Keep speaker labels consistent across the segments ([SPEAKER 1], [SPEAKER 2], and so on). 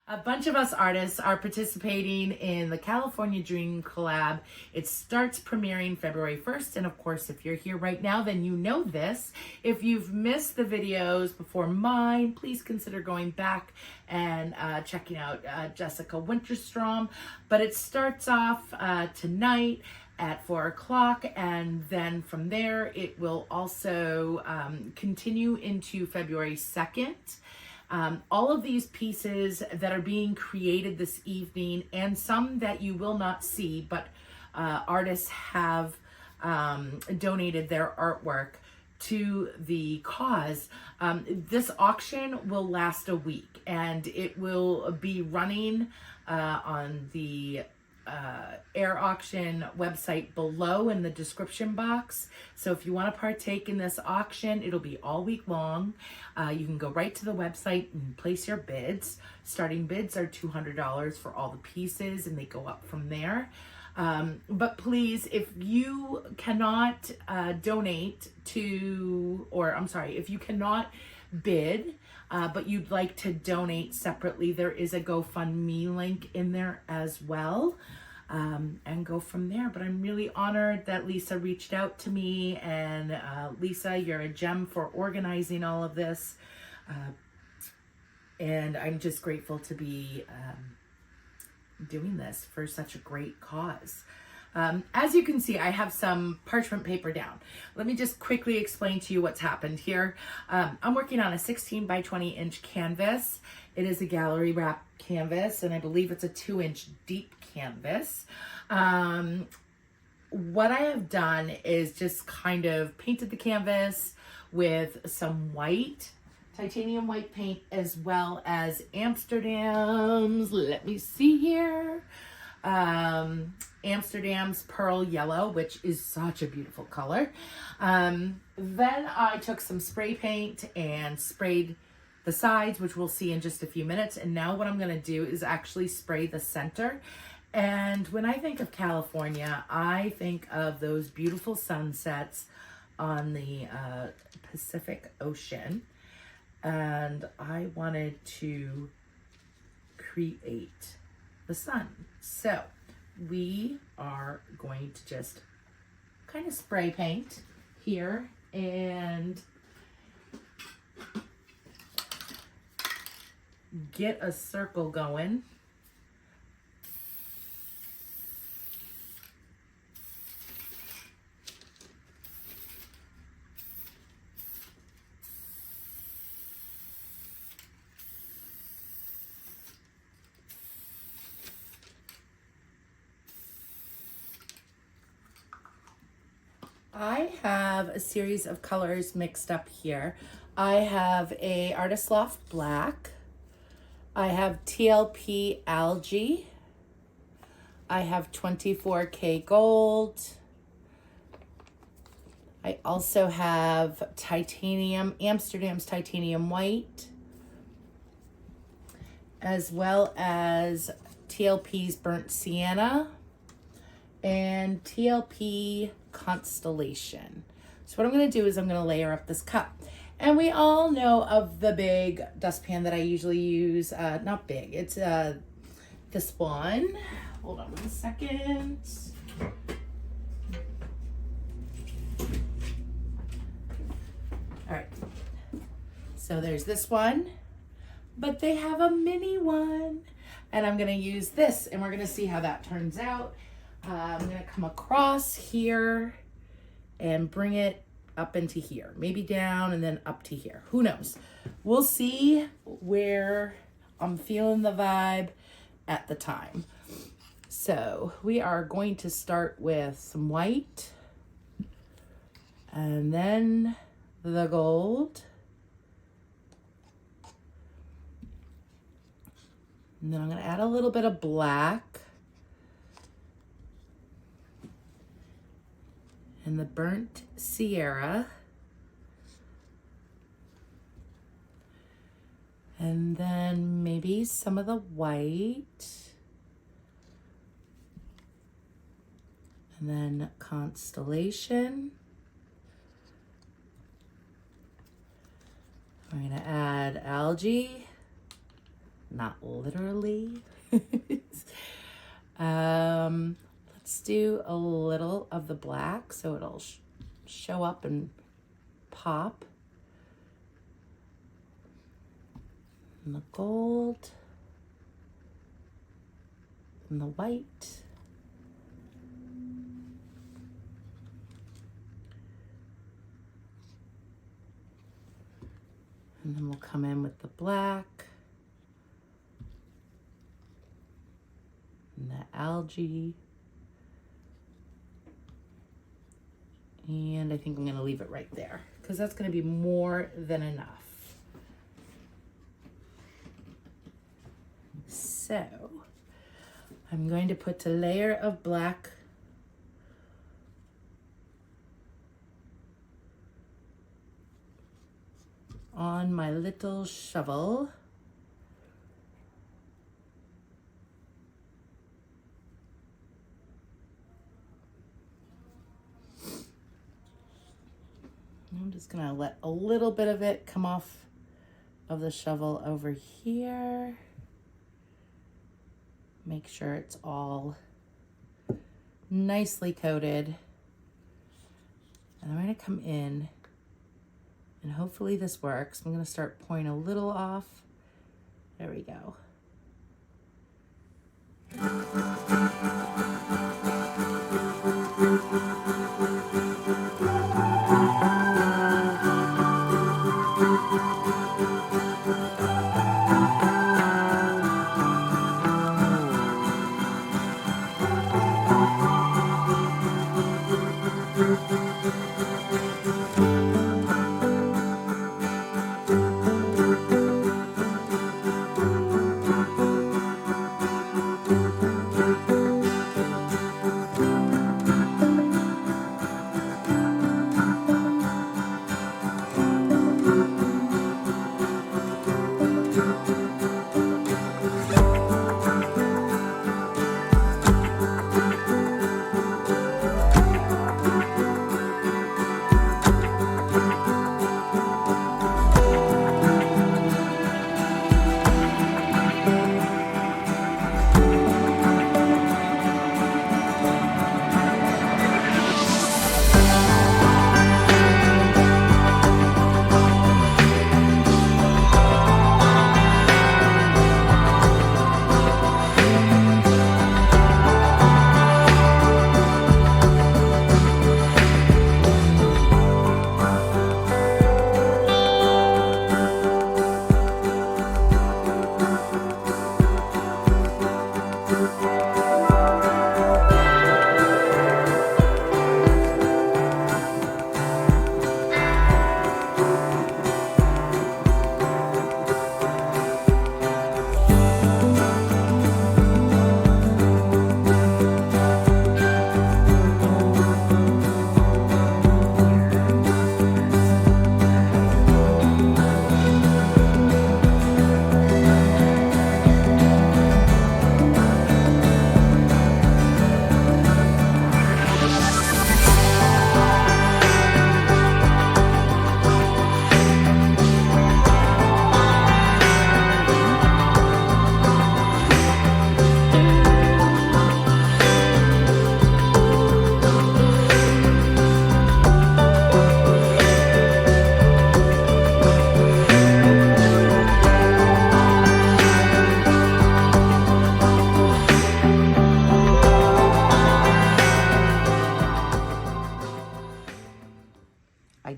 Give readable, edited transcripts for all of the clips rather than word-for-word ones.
[SPEAKER 1] A bunch of us artists are participating in the California Dream Collab. It starts premiering February 1st. And of course, if you're here right now, then you know this. If you've missed the videos before mine, please consider going back and checking out Jessica Winterstrom. But it starts off tonight at 4 o'clock, and then from there it will also continue into February 2nd. All of these pieces that are being created this evening, and some that you will not see, but artists have donated their artwork to the cause. This auction will last a week, and it will be running on the air auction website below in the description box. So if you want to partake in this auction, it'll be all week long. You can go right to the website and place your bids. Starting bids are $200 for all the pieces, and they go up from there. But please, if you cannot donate to, or I'm sorry, if you cannot bid, but you'd like to donate separately, there is a GoFundMe link in there as well, and go from there. But I'm really honored that Lisa reached out to me, and Lisa, you're a gem for organizing all of this, and I'm just grateful to be doing this for such a great cause. As you can see, I have some parchment paper down. Let me just quickly explain to you what's happened here. I'm working on a 16 by 20 inch canvas. It is a gallery wrap canvas, and I believe it's a 2-inch deep canvas. What I have done is just kind of painted the canvas with some white, titanium white paint, as well as Amsterdam's, let me see here, Amsterdam's Pearl Yellow, which is such a beautiful color. Then I took some spray paint and sprayed the sides, which we'll see in just a few minutes. And now what I'm going to do is actually spray the center. And when I think of California, I think of those beautiful sunsets on the Pacific Ocean. And I wanted to create the sun. So we are going to just kind of spray paint here and get a circle going. I have a series of colors mixed up here. I have a Artist Loft Black. I have TLP Algae. I have 24K Gold. I also have titanium, Amsterdam's Titanium White, as well as TLP's Burnt Sienna and TLP Constellation. So what I'm going to do is I'm going to layer up this cup. And we all know of the big dustpan that I usually use. Not big, it's this one. Hold on 1 second. All right, so there's this one, but they have a mini one, and I'm going to use this, and we're going to see how that turns out. I'm going to come across here and bring it up into here, maybe down and then up to here. Who knows? We'll see where I'm feeling the vibe at the time. So we are going to start with some white and then the gold. And then I'm going to add a little bit of black. And the Burnt Sierra. And then maybe some of the white. And then Constellation. I'm going to add Algae. not literally. Let's do a little of the black so it'll show up and pop. And the gold. And the white. And then we'll come in with the black. And the algae. And I think I'm going to leave it right there because that's going to be more than enough. So I'm going to put a layer of black on my little shovel. I'm just gonna let a little bit of it come off of the shovel over here. Make sure it's all nicely coated. And I'm gonna come in and hopefully this works. I'm gonna start pouring a little off. There we go.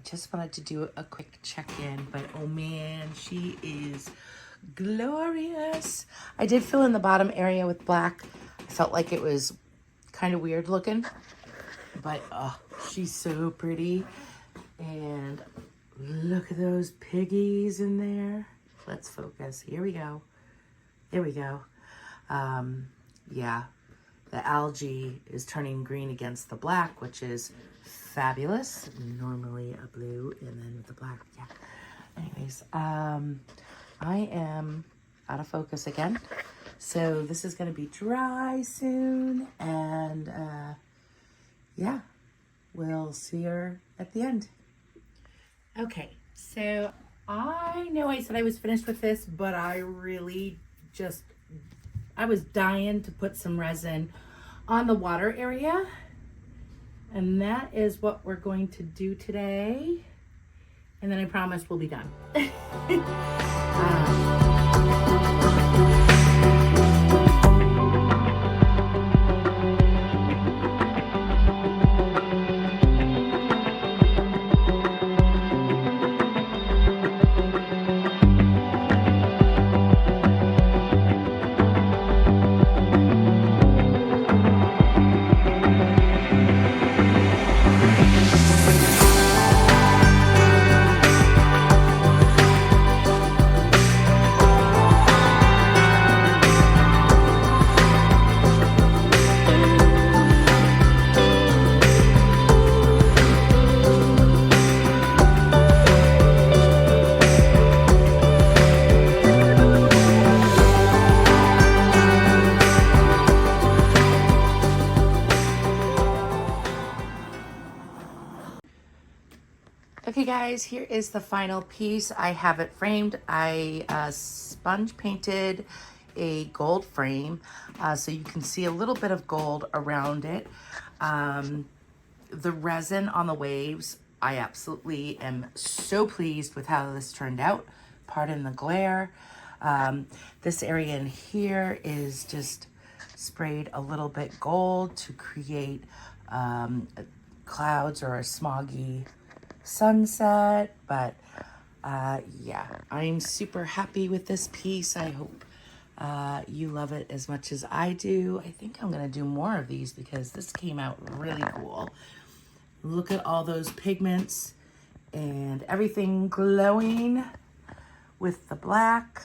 [SPEAKER 1] Just wanted to do a quick check-in, but oh man, she is glorious. I did fill in the bottom area with black. I felt like it was kind of weird looking, but she's so pretty. And look at those piggies in there. Let's focus. Here we go. There we go. Yeah, the algae is turning green against the black, which is fabulous. Normally a blue and then with the black. Yeah. Anyways, I am out of focus again. So this is going to be dry soon. And yeah, we'll see her at the end. Okay, so I know I said I was finished with this, but I really I was dying to put some resin on the water area. And that is what we're going to do today. And then I promise we'll be done. Okay guys, here is the final piece. I have it framed. I sponge painted a gold frame so you can see a little bit of gold around it. The resin on the waves, I absolutely am so pleased with how this turned out. Pardon the glare. This area in here is just sprayed a little bit gold to create clouds or a smoggy sunset. But yeah, I'm super happy with this piece. I hope you love it as much as I do. I think I'm gonna do more of these because this came out really cool. Look at all those pigments and everything glowing with the black.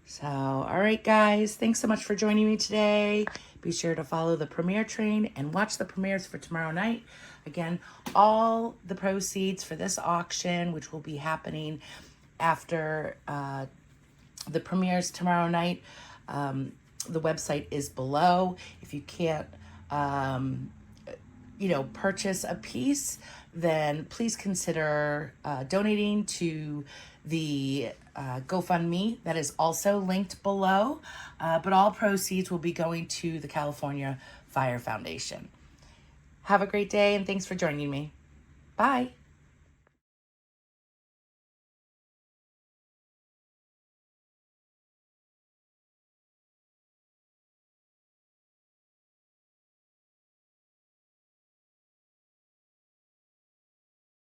[SPEAKER 1] So, all right guys, thanks so much for joining me today. Be sure to follow the premiere train and watch the premieres for tomorrow night. Again, all the proceeds for this auction, which will be happening after the premieres tomorrow night, the website is below. If you can't, purchase a piece, then please consider donating to the GoFundMe that is also linked below. But all proceeds will be going to the California Fire Foundation. Have a great day and thanks for joining me. Bye.